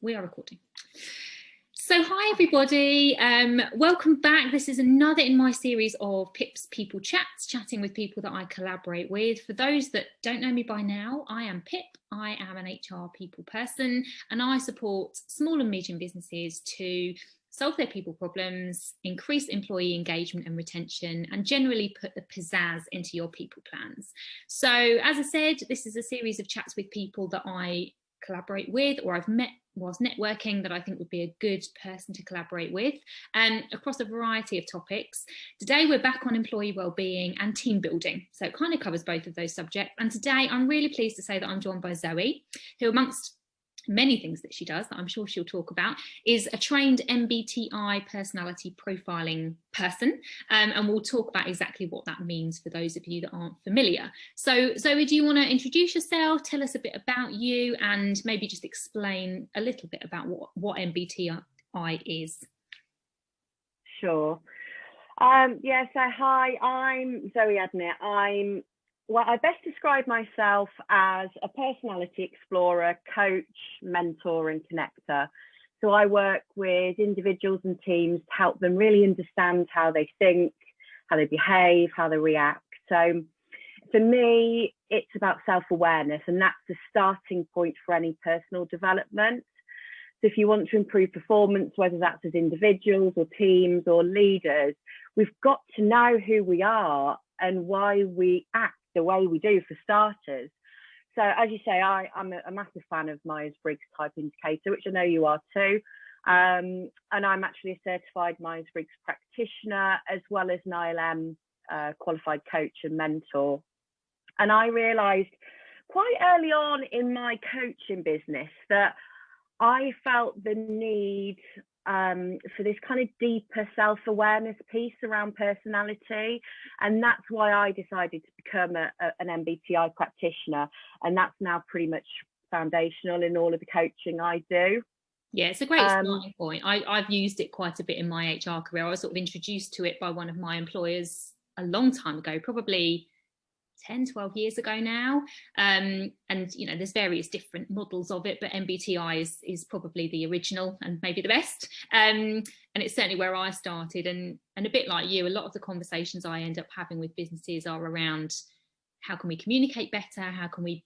We are recording. So hi everybody, welcome back. This is another in my series of Pip's People Chats, chatting with people that I collaborate with. For those that don't know me by now, I am Pip. I am an HR people person and I support small and medium businesses to solve their people problems, increase employee engagement and retention, and generally put the pizzazz into your people plans. So as I said, this is a series of chats with people that I collaborate with or I've met whilst networking that I think would be a good person to collaborate with, and across a variety of topics. Today we're back on employee wellbeing and team building, so it kind of covers both of those subjects. And today I'm really pleased to say that I'm joined by Zoe, who amongst many things that she does that I'm sure she'll talk about is a trained MBTI personality profiling person, and we'll talk about exactly what that means for those of you that aren't familiar. So Zoe, do you want to introduce yourself, tell us a bit about you, and maybe just explain a little bit about what MBTI is? Sure. Yeah, so hi, I'm Zoe Adnitt. I best describe myself as a personality explorer, coach, mentor, and connector. So I work with individuals and teams to help them really understand how they think, how they behave, how they react. So for me, it's about self-awareness, and that's the starting point for any personal development. So if you want to improve performance, whether that's as individuals or teams or leaders, we've got to know who we are and why we act the way we do, for starters. So as you say, I'm a massive fan of Myers-Briggs type indicator, which I know you are too. And I'm actually a certified Myers-Briggs practitioner, as well as an ILM qualified coach and mentor. And I realized quite early on in my coaching business that I felt the need for this kind of deeper self-awareness piece around personality, and that's why I decided to become an MBTI practitioner, and that's now pretty much foundational in all of the coaching I do. Yeah, it's a great starting point. I've used it quite a bit in my HR career. I was sort of introduced to it by one of my employers a long time ago, probably 10, 12 years ago now. And, you know, there's various different models of it, but MBTI is probably the original and maybe the best. And it's certainly where I started. And a bit like you, a lot of the conversations I end up having with businesses are around how can we communicate better? How can we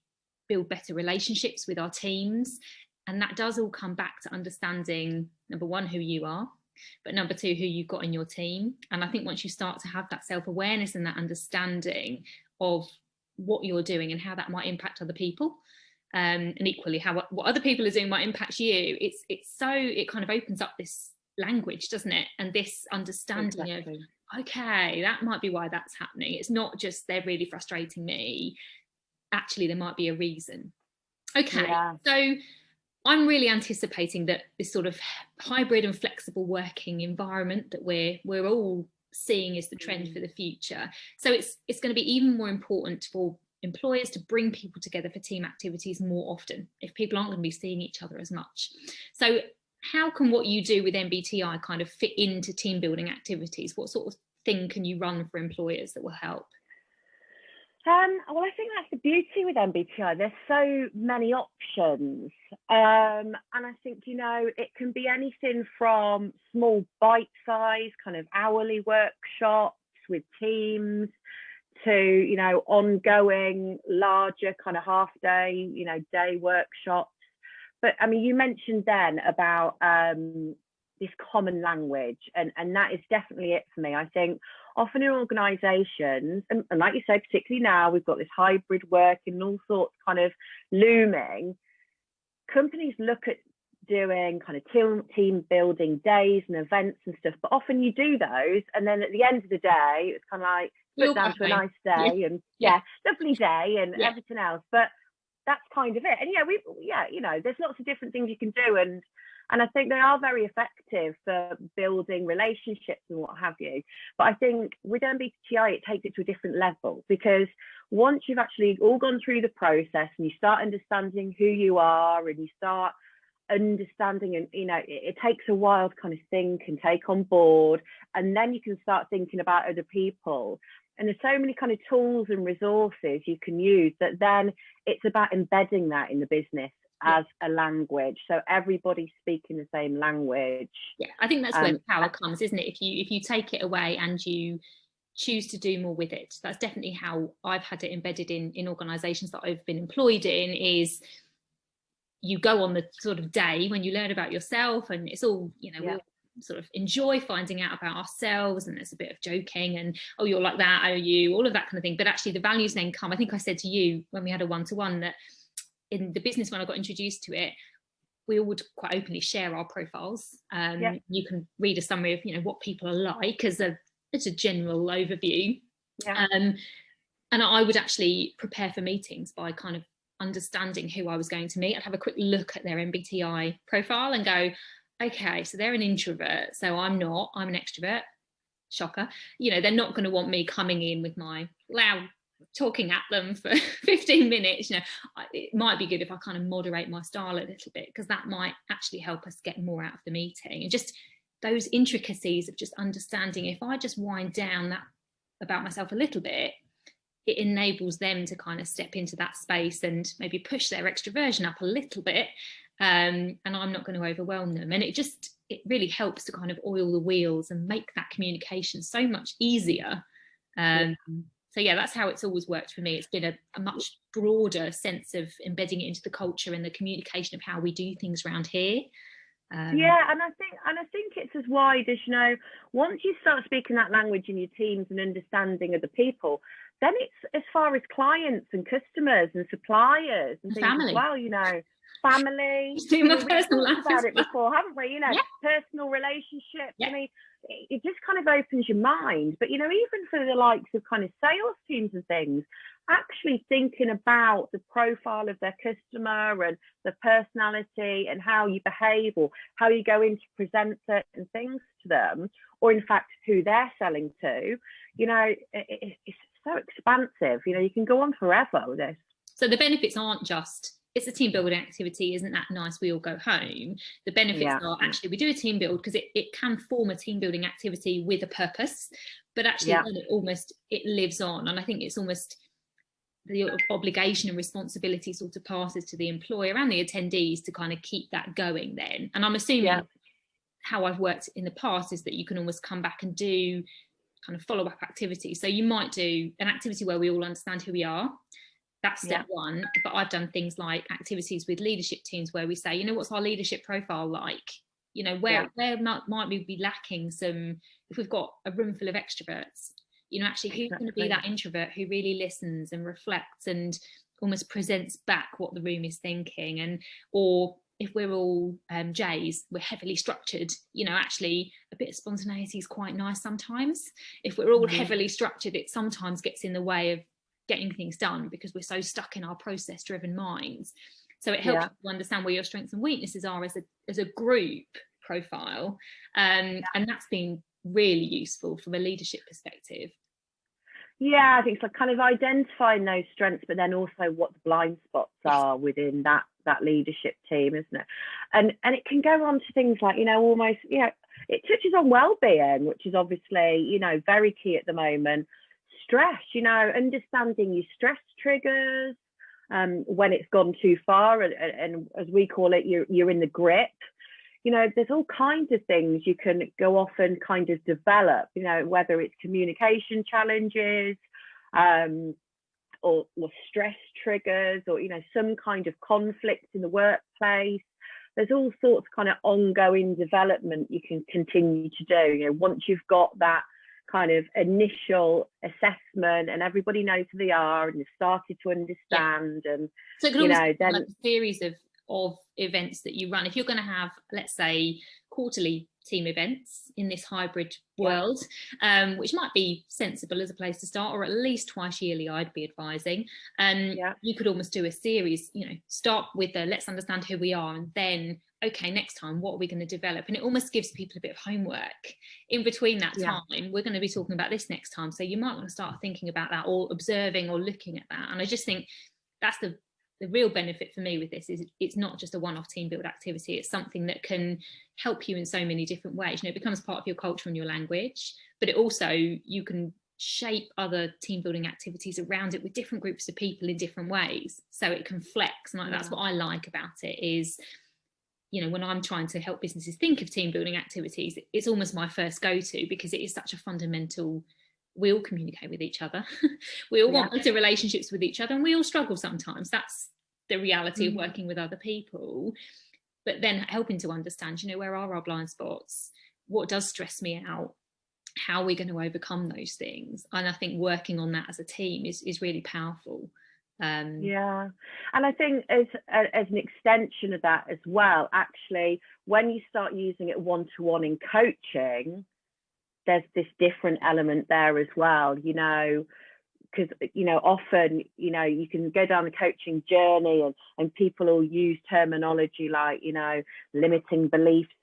build better relationships with our teams? And that does all come back to understanding, number one, who you are, but number two, who you've got in your team. And I think once you start to have that self-awareness and that understanding of what you're doing and how that might impact other people, and equally how what other people are doing might impact you, it kind of opens up this language, doesn't it? And this understanding of, okay, that might be why that's happening. It's not just they're really frustrating me, actually there might be a reason. Okay, yeah. So I'm really anticipating that this sort of hybrid and flexible working environment that we're all seeing is the trend for the future. So it's going to be even more important for employers to bring people together for team activities more often if people aren't going to be seeing each other as much. So how can what you do with MBTI kind of fit into team building activities? What sort of thing can you run for employers that will help? Well, I think that's the beauty with MBTI. There's so many options. And I think, you know, it can be anything from small bite-sized kind of hourly workshops with teams to, you know, ongoing larger kind of half-day, you know, day workshops. But I mean, you mentioned then about this common language, and that is definitely it for me. I think often in organisations, and like you say, particularly now, we've got this hybrid work and all sorts kind of looming. Companies look at doing kind of team building days and events and stuff, but often you do those, and then at the end of the day, it's kind of like put down to a nice day, and lovely day, and everything else. But that's kind of it. And you know, there's lots of different things you can do, and I think they are very effective for building relationships and what have you. But I think with MBTI, it takes it to a different level, because once you've actually all gone through the process and you start understanding who you are and you start understanding, and you know, it takes a while to kind of think and take on board, and then you can start thinking about other people. And there's so many kind of tools and resources you can use that then it's about embedding that in the business as a language, so everybody's speaking the same language. Yeah, I think that's where the power comes, isn't it? If you take it away and you choose to do more with it. That's definitely how I've had it embedded in organizations that I've been employed in. Is you go on the sort of day when you learn about yourself, and it's all, you know, we all sort of enjoy finding out about ourselves, and there's a bit of joking and, oh, you're like that, oh, you, all of that kind of thing. But actually the values then come. I think I said to you when we had a one-to-one that in the business, when I got introduced to it, we all would quite openly share our profiles. You can read a summary of, you know, what people are like as a general overview. And I would actually prepare for meetings by kind of understanding who I was going to meet. I'd have a quick look at their MBTI profile and go, okay, so they're an introvert, so I'm not, I'm an extrovert. Shocker. You know, they're not going to want me coming in with my loud talking at them for 15 minutes. You know, it might be good if I kind of moderate my style a little bit, because that might actually help us get more out of the meeting. And just those intricacies of just understanding, if I just wind down that about myself a little bit, it enables them to kind of step into that space and maybe push their extroversion up a little bit. And I'm not going to overwhelm them. And it really helps to kind of oil the wheels and make that communication so much easier. So yeah, that's how it's always worked for me. It's been a much broader sense of embedding it into the culture and the communication of how we do things around here. And I think it's as wide as, you know, once you start speaking that language in your teams and understanding other people, then it's as far as clients and customers and suppliers and things as well, you know, family. We've talked about it before, haven't we? You know, personal relationships. I mean, it just kind of opens your mind. But, you know, even for the likes of kind of sales teams and things, actually thinking about the profile of their customer and the personality and how you behave or how you go in to present certain things to them, or in fact who they're selling to, you know, it's so expansive. You know, you can go on forever with this. So the benefits aren't just, it's a team building activity, isn't that nice, we all go home. The benefits are actually we do a team build because it can form a team building activity with a purpose, but actually then it lives on. And I think it's almost the obligation and responsibility sort of passes to the employer and the attendees to kind of keep that going then. And I'm assuming how I've worked in the past is that you can almost come back and do kind of follow-up activities. So you might do an activity where we all understand who we are. That's step one. But I've done things like activities with leadership teams where we say, you know, what's our leadership profile like? You know, where might we be lacking some, if we've got a room full of extroverts, you know, actually who's going to be that introvert who really listens and reflects and almost presents back what the room is thinking. And or if we're all J's, we're heavily structured, you know, actually a bit of spontaneity is quite nice sometimes. If we're all heavily structured, it sometimes gets in the way of getting things done because we're so stuck in our process driven minds. So it helps you understand where your strengths and weaknesses are as a group profile. And that's been really useful from a leadership perspective. I think it's like kind of identifying those strengths, but then also what the blind spots are within that leadership team, isn't it? And it can go on to things like, you know, almost, you know, it touches on well-being, which is obviously, you know, very key at the moment. Stress, you know, understanding your stress triggers, when it's gone too far, and as we call it, you're in the grip. You know, there's all kinds of things you can go off and kind of develop, you know, whether it's communication challenges, or stress triggers, or, you know, some kind of conflict in the workplace. There's all sorts of kind of ongoing development you can continue to do. You know, once you've got that kind of initial assessment and everybody knows who they are and they've started to understand, and so it can, you know, then like a series of events that you run. If you're going to have, let's say, quarterly team events in this hybrid world, which might be sensible as a place to start, or at least twice yearly, I'd be advising. You could almost do a series, you know, start with the let's understand who we are, and then, okay, next time, what are we going to develop? And it almost gives people a bit of homework in between that time. We're going to be talking about this next time. So you might want to start thinking about that, or observing or looking at that. And I just think that's the real benefit for me with this, is it's not just a one-off team build activity. It's something that can help you in so many different ways. You know, it becomes part of your culture and your language, but it also, you can shape other team building activities around it with different groups of people in different ways, so it can flex. And that's what I like about it is, you know, when I'm trying to help businesses think of team building activities, it's almost my first go-to, because it is such a fundamental. We all communicate with each other. We all want better relationships with each other, and we all struggle sometimes. That's the reality of working with other people. But then helping to understand, you know, where are our blind spots? What does stress me out? How are we going to overcome those things? And I think working on that as a team is really powerful. Yeah, and I think as an extension of that as well, actually, when you start using it one-to-one in coaching, there's this different element there as well, you know, because, you know, often, you know, you can go down the coaching journey and people will use terminology like, you know, limiting beliefs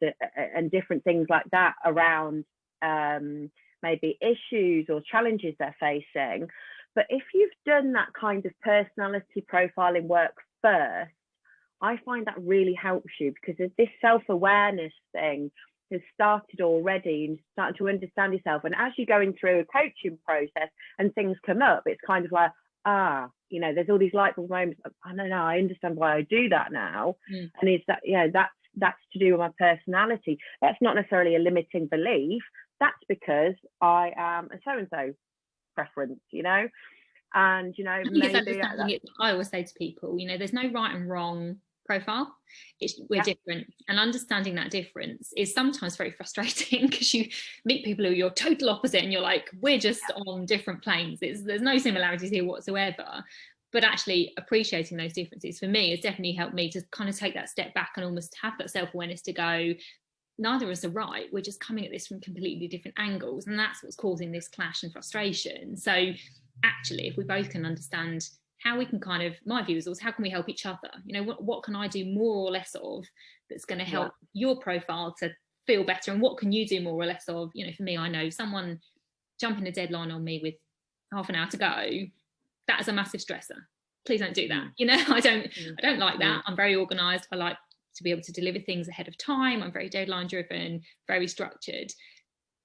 and different things like that around maybe issues or challenges they're facing. But if you've done that kind of personality profiling work first, I find that really helps you, because this self-awareness thing has started already, and starting to understand yourself. And as you're going through a coaching process and things come up, it's kind of like, you know, there's all these light bulb moments. I don't know, I understand why I do that now. And it's that, yeah, that's to do with my personality. That's not necessarily a limiting belief. That's because I am a so-and-so preference, you know. And, you know, maybe I always say to people, you know, there's no right and wrong profile. We're different, and understanding that difference is sometimes very frustrating, because you meet people who you're total opposite and you're like, we're just on different planes. There's no similarities here whatsoever. But actually appreciating those differences, for me, has definitely helped me to kind of take that step back and almost have that self-awareness to go, neither of us are right, we're just coming at this from completely different angles, and that's what's causing this clash and frustration. So actually, if we both can understand how we can kind of, my view is also, how can we help each other? You know, what can I do more or less of that's going to help your profile to feel better? And what can you do more or less of? You know, for me, I know someone jumping a deadline on me with half an hour to go, that is a massive stressor. Please don't do that. You know, I don't like that. I'm very organized. I like to be able to deliver things ahead of time. I'm very deadline driven, very structured.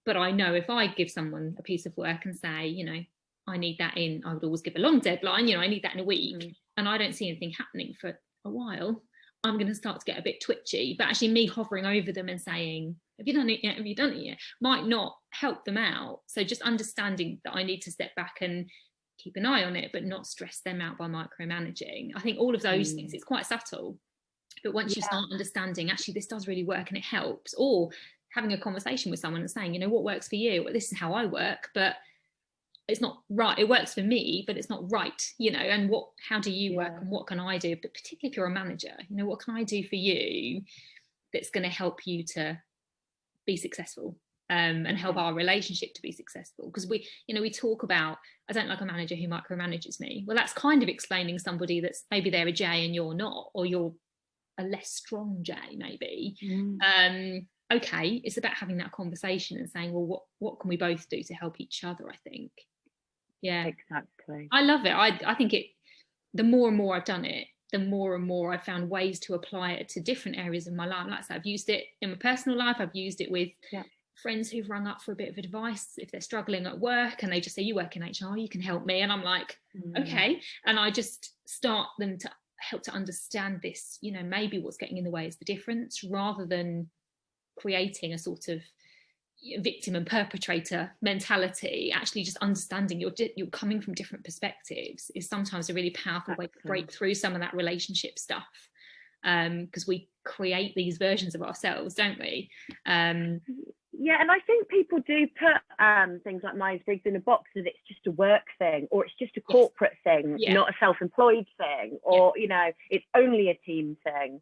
But I know if I give someone a piece of work and say, you know, I need that in, I would always give a long deadline, you know, I need that in a week, and I don't see anything happening for a while, I'm going to start to get a bit twitchy. But actually me hovering over them and saying, have you done it yet? Have you done it yet? Might not help them out. So just understanding that I need to step back and keep an eye on it, but not stress them out by micromanaging. I think all of those things, it's quite subtle. But once you start understanding, actually, this does really work and it helps, or having a conversation with someone and saying, you know, what works for you? Well, this is how I work, but it's not right. It works for me, but it's not right, you know, and how do you work, and what can I do? But particularly if you're a manager, you know, what can I do for you that's going to help you to be successful, and help our relationship to be successful? Because we talk about, I don't like a manager who micromanages me. Well, that's kind of explaining somebody that's maybe they're a J and you're not, or you're a less strong J maybe. Okay, it's about having that conversation and saying, well, what can we both do to help each other? I think. Yeah, exactly. I love it. I think the more and more I've done it, the more and more I've found ways to apply it to different areas of my life. Like I said, I've used it in my personal life. I've used it with friends who've rung up for a bit of advice if they're struggling at work, and they just say, you work in HR, you can help me. And I'm like, okay. And I just start them to help to understand this, you know, maybe what's getting in the way is the difference, rather than creating a sort of victim and perpetrator mentality. Actually just understanding you're coming from different perspectives is sometimes a really powerful way to break through some of that relationship stuff, because we create these versions of ourselves, don't we? Yeah, and I think people do put things like Myers-Briggs in a box, that it's just a work thing, or it's just a corporate thing, not a self-employed thing, or you know, it's only a team thing.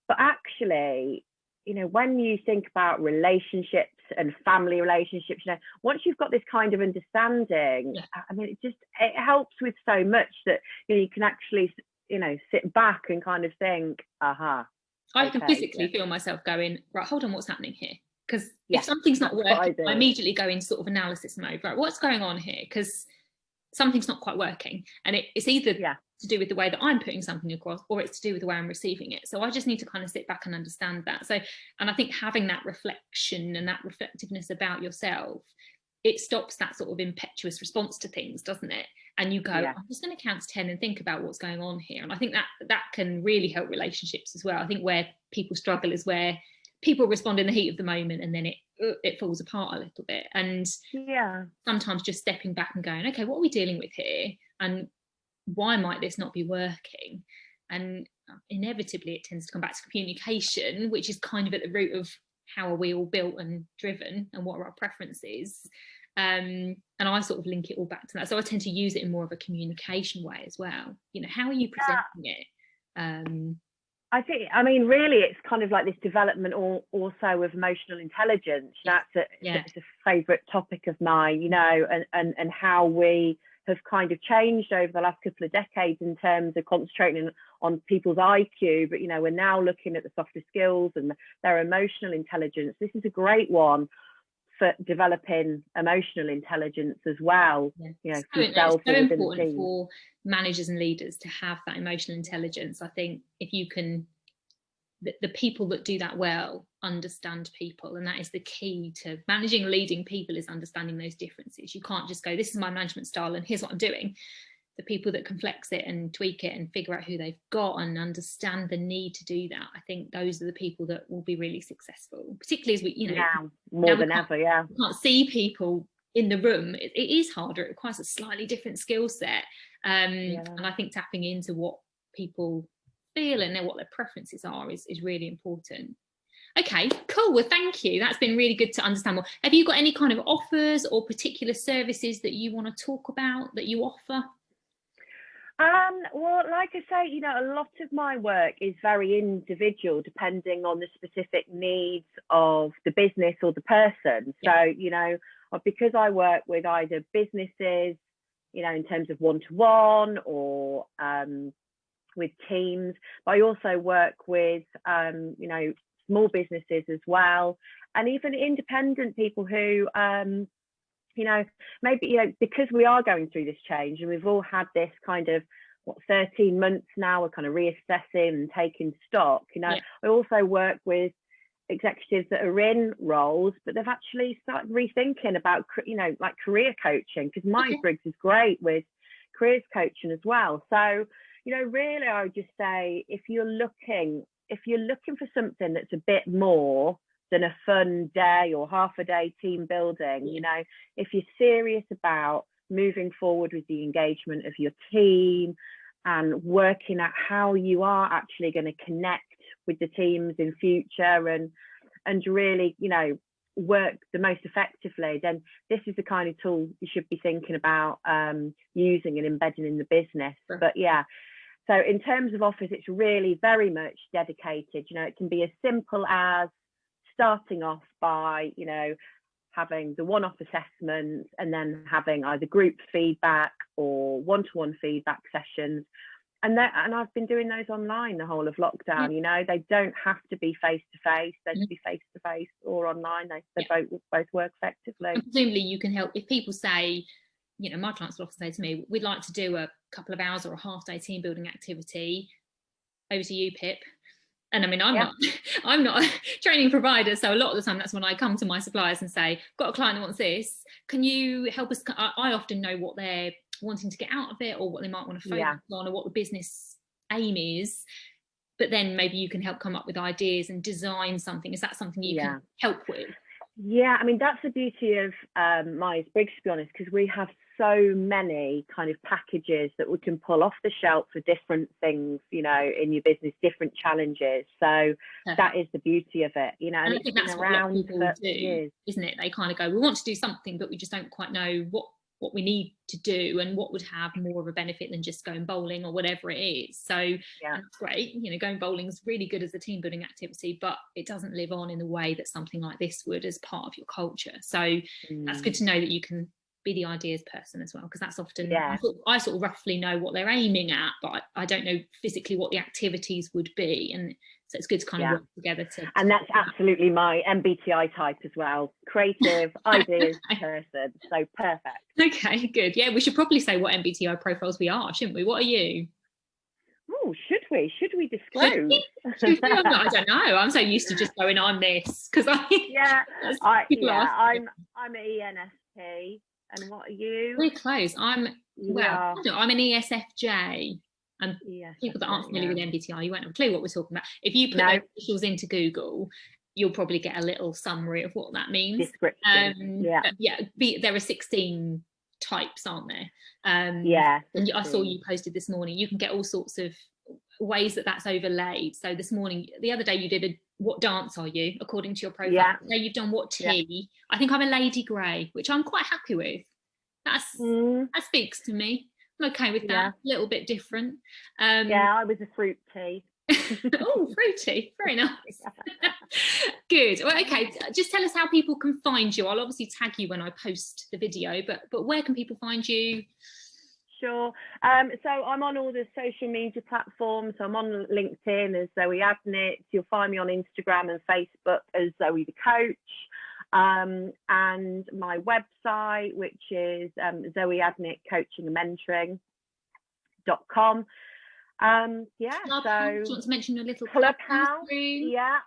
But actually, you know, when you think about relationships and family relationships, you know, once you've got this kind of understanding, I mean, it helps with so much that, you know, you can actually, you know, sit back and kind of think, I can physically feel myself going, right, hold on, what's happening here? Because if something's not working, I immediately go into sort of analysis mode, right, what's going on here? Because something's not quite working, and it's either to do with the way that I'm putting something across, or it's to do with the way I'm receiving it. So I just need to kind of sit back and understand that. So, and I think having that reflection and that reflectiveness about yourself it stops that sort of impetuous response to things, doesn't it? And you go, Yeah. I'm just going to count to 10 and think about what's going on here. And I think that can really help relationships as well. I think where people struggle is where people respond in the heat of the moment and then it falls apart a little bit. And sometimes just stepping back and going, okay, what are we dealing with here? And why might this not be working? And inevitably it tends to come back to communication, which is kind of at the root of how are we all built and driven and what are our preferences. And I sort of link it all back to that. So I tend to use it in more of a communication way as well. You know, how are you presenting it? I think, I mean, really, it's kind of like this development also of emotional intelligence. It's a favourite topic of mine, you know, and how we have kind of changed over the last couple of decades in terms of concentrating on people's IQ. But, you know, we're now looking at the softer skills and their emotional intelligence. This is a great one for developing emotional intelligence as well. You know, for yourself. It's so important for managers and leaders to have that emotional intelligence. I think if you can, the people that do that well understand people, and that is the key to managing and leading people, is understanding those differences. You can't just go, this is my management style and here's what I'm doing. The people that can flex it and tweak it and figure out who they've got and understand the need to do that, I think those are the people that will be really successful, particularly as we, you know, now more than ever. We can't see people in the room. It is harder. It requires a slightly different skill set. And I think tapping into what people feel and what their preferences are is really important. Okay, cool. Well, thank you. That's been really good to understand more. Have you got any kind of offers or particular services that you want to talk about that you offer? Well, like I say, you know, a lot of my work is very individual, depending on the specific needs of the business or the person. So, you know, because I work with either businesses, you know, in terms of one-to-one or with teams, but I also work with, you know, small businesses as well, and even independent people who, you know, maybe, you know, because we are going through this change and we've all had this kind of 13 months now, we're kind of reassessing and taking stock, you know. I also work with executives that are in roles, but they've actually started rethinking about, you know, like career coaching, because Myers-Briggs is great with careers coaching as well. So, you know, really, I would just say, if you're looking for something that's a bit more than a fun day or half a day team building, you know, if you're serious about moving forward with the engagement of your team and working out how you are actually going to connect with the teams in future and really, you know, work the most effectively, then this is the kind of tool you should be thinking about using and embedding in the business. But yeah, so in terms of offers, it's really very much dedicated. You know, it can be as simple as starting off by, you know, having the one-off assessments and then having either group feedback or one-to-one feedback sessions. And I've been doing those online the whole of lockdown. You know, they don't have to be face-to-face. They can be face-to-face or online. They both work effectively. And presumably you can help if people say, you know, my clients will often say to me, we'd like to do a couple of hours or a half-day team building activity. Over to you, Pip. And I mean, I'm not a training provider, so a lot of the time that's when I come to my suppliers and say, got a client who wants this, can you help us? I often know what they're wanting to get out of it or what they might want to focus on or what the business aim is, but then maybe you can help come up with ideas and design something. Is that something you can help with? Yeah, I mean, that's the beauty of Myers-Briggs, to be honest, because we have so many kind of packages that we can pull off the shelf for different things, you know, in your business, different challenges. So that is the beauty of it, you know. And I think that's what a lot of people do, isn't it? They kind of go, we want to do something, but we just don't quite know what we need to do and what would have more of a benefit than just going bowling or whatever it is. So that's great. You know, going bowling is really good as a team building activity, but it doesn't live on in the way that something like this would as part of your culture. So that's good to know that you can be the ideas person as well, because that's often I sort of roughly know what they're aiming at, but I don't know physically what the activities would be, and so it's good to kind of work together to and that's absolutely my MBTI type as well, creative ideas person. So perfect. Okay, good. Yeah, we should probably say what MBTI profiles we are, shouldn't we? What are you? Oh, should we disclose? I don't know. I'm so used to just going on this because I'm I'm an ENFP. ENTP. And what are you? We're close. I'm an ESFJ. And people that aren't familiar with MBTI, you won't have a clue what we're talking about. If you put those initials into Google, you'll probably get a little summary of what that means. Description. There are 16 types, aren't there? And I saw you posted this morning. You can get all sorts of ways that's overlaid. So the other day you did what dance are you according to your profile. So you've done what tea. I think I'm a Lady Grey, which I'm quite happy with. That speaks to me. I'm okay with that. A little bit different. I was a fruit tea. Oh, fruity, very nice. Good. Well, okay, just tell us how people can find you. I'll obviously tag you when I post the video, but where can people find you? Sure. So I'm on all the social media platforms. So I'm on LinkedIn as Zoe Adnitt. You'll find me on Instagram and Facebook as Zoe the Coach. And my website, which is Zoe Adnitt Coaching and Mentoring.com. Clubhouse. Do you want to mention your little Clubhouse?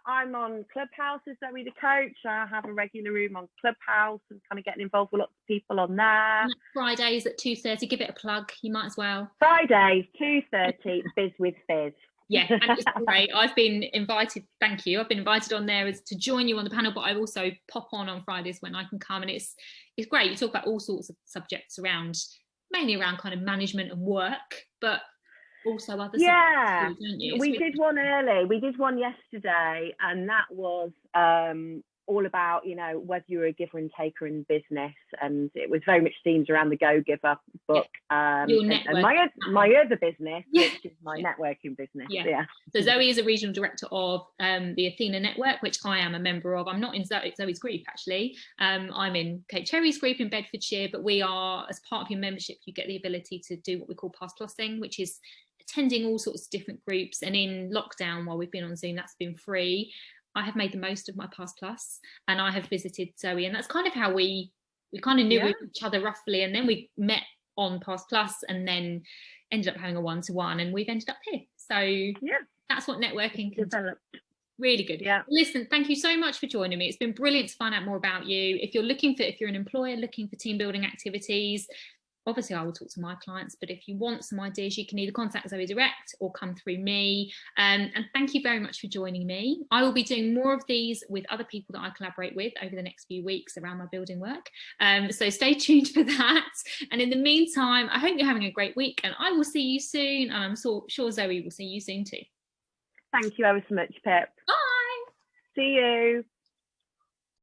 I'm on Clubhouse as Zoe the Coach. I have a regular room on Clubhouse and kind of getting involved with lots of people on there. Fridays at 2:30. Give it a plug. You might as well. Fridays 2:30. Fizz with Fizz. Yeah, and it's great. I've been invited. Thank you. I've been invited on there to join you on the panel, but I also pop on Fridays when I can come, and it's great. You talk about all sorts of subjects mainly around kind of management and work, but also other subjects too, don't you? We did one early. We did one yesterday, and that was all about, whether you're a giver and taker in business, and it was very much themed around the Go Giver book. And my other business, which is my networking business. So Zoe is a regional director of the Athena Network, which I am a member of. I'm not in Zoe's group actually. I'm in Kate Cherry's group in Bedfordshire, but we are, as part of your membership, you get the ability to do what we call Past Plusing, which is attending all sorts of different groups. And in lockdown, while we've been on Zoom, that's been free. I have made the most of my Past Plus, and I have visited Zoe, and that's kind of how we kind of knew each other roughly, and then we met on Past Plus, and then ended up having a one-to-one, and we've ended up here. So that's what networking can develop. Really good. Listen, thank you so much for joining me. It's been brilliant to find out more about you. If you're an employer looking for team building activities, obviously I will talk to my clients, but if you want some ideas, you can either contact Zoe direct or come through me. And thank you very much for joining me. I will be doing more of these with other people that I collaborate with over the next few weeks around my building work. So stay tuned for that. And in the meantime, I hope you're having a great week, and I will see you soon. And I'm sure Zoe will see you soon too. Thank you ever so much, Pip. Bye. See you.